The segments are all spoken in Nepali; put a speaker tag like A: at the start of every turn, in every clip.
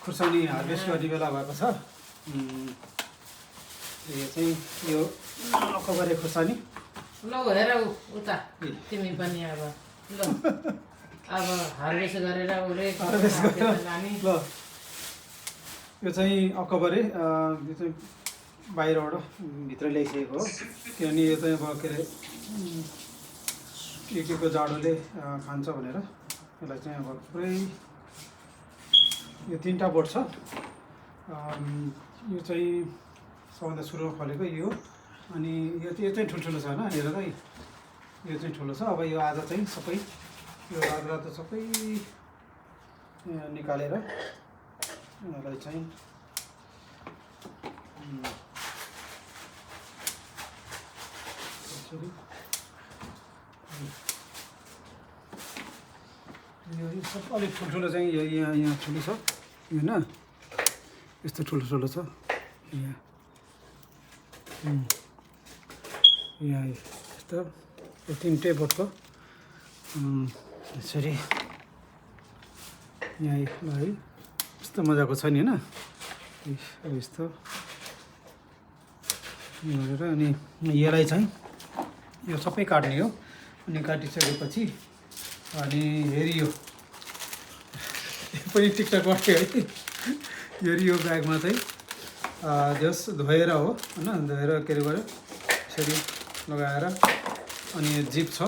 A: खुर्सानी हार्भेस्ट गर्ने बेला भएको छ। यो चाहिँ यो अकबरे खुर्सानी।
B: ल हेर उता तिमी पनि अब ल अब हार्भेस्ट गरेर लाने।
A: ल यो चाहिँ अकबरे यो चाहिँ बाहिरबाट भित्र ल्याइसकेको हो, किनभने यो चाहिँ अब के अरे केको जाडोले खान्छ भनेर यसलाई चाहिँ अब पुरै यो 3टा बोट छ। यो चाहिँ सबभन्दा सुरुमा फलेको यो, अनि यो चाहिँ ठुल्ठुलो छ होइन, हेर है यो चाहिँ ठुलो छ। अब यो आज चाहिँ सबै यो रातो सबै निकालेर यसलाई चाहिँ यो सब अलिक ठुल्ठुलो चाहिँ यहाँ ठुलो छ होइन, यस्तो ठुलो छ यहाँ यस्तो यो 3टै बोटको यसरी यहाँ ल है, यस्तो मजाको छ नि होइन। अब यस्तो गरेर अनि यसलाई चाहिँ यो सबै काट्ने हो। अनि काटिसकेपछि अनि हेरियो पनि टिकटक गर्थ्यो है। हेरियो ब्यागमा चाहिँ जस धोएर हो होइन, धोएर के अरे गऱ्यो यसरी लगाएर, अनि यो जिप छ,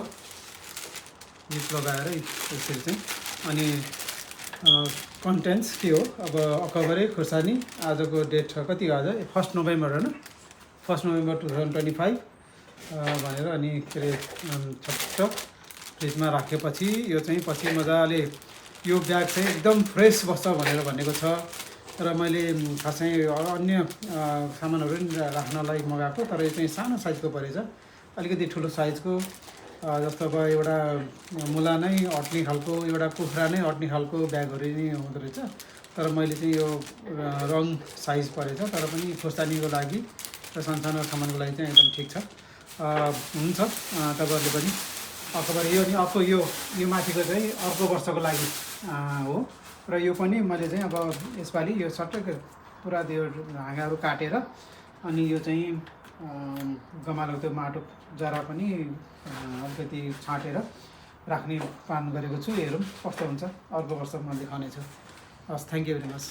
A: जिप लगाएर यसरी चाहिँ। अनि कन्टेन्ट्स के हो अब अकबरे खुर्सानी, आजको डेट छ कति आज 1 नोभेम्बर होइन, 1 नोभेम्बर 2025 भनेर। अनि के अरे छट्ट फ्रिजमा राखेपछि यो चाहिँ पछि मजाले यो ब्याग चाहिँ एकदम फ्रेस बस्छ भनेर भनेको छ। र मैले खासै अन्य सामानहरू पनि राख्नलाई मगाएको, तर यो चाहिँ सानो साइजको परेछ, अलिकति ठुलो साइजको। जस्तो अब एउटा मुला नै अट्ने खालको, एउटा कुखुरा नै अट्ने खालको ब्यागहरू नै हुँदो रहेछ। तर मैले चाहिँ यो रङ साइज परेछ, तर पनि खुर्सानीको लागि र सानो सामानको लागि चाहिँ एकदम ठिक छ। हुन्छ तपाईँहरूले पनि अकबर यो नि अर्को यो माथिको चाहिँ अर्को वर्षको लागि हो। र यो पनि मैले चाहिँ अब यसपालि यो सट्टै पुरा त्यो हाँगाहरू काटेर अनि यो चाहिँ गमालो त्यो माटो जरा पनि अलिकति छाँटेर राख्ने प्लान गरेको छु। हेरौँ कस्तो हुन्छ, अर्को वर्ष म देखाउनेछु। हस्, थ्याङ्क यू भेरी मच।